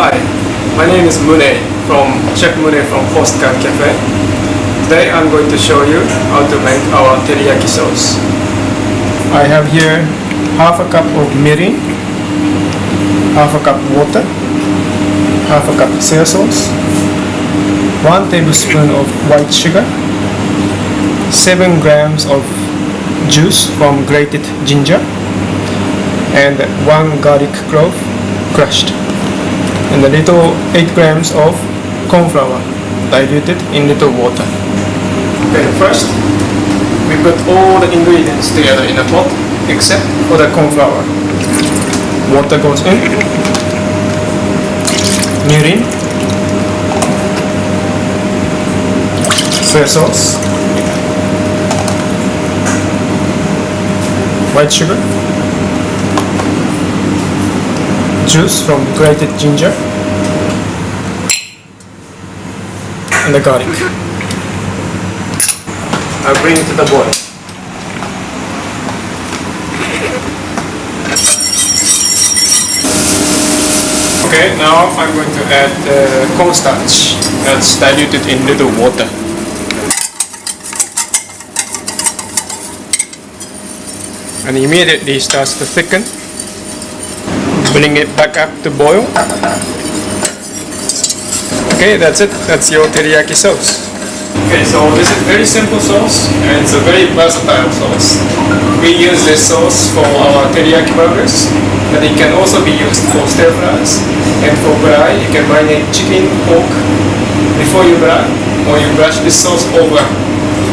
Hi, my name is Mune from Chef Mune from Postcard Cafe. Today I'm going to show you how to make our teriyaki sauce. I have here half a cup of mirin, half a cup water, half a cup soy sauce, 1 tablespoon of white sugar, 7 grams of juice from grated ginger, and 1 garlic clove crushed, and a little 8 grams of corn flour diluted in little water. Okay, first we put all the ingredients together in a pot except for the corn flour. Water goes in, mirin, soy sauce, white sugar, juice from grated ginger, and the garlic. I'll bring it to the boil. Okay, now I'm going to add the cornstarch that's diluted in little water. And immediately starts to thicken. Bring it back up to boil. Okay, that's it. That's your teriyaki sauce. Okay, so this is very simple sauce and it's a very versatile sauce. We use this sauce for our teriyaki burgers, but it can also be used for stir fries. And for braai, you can marinate chicken, pork before you braai, or you brush this sauce over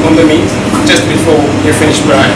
on the meat just before you finish braai.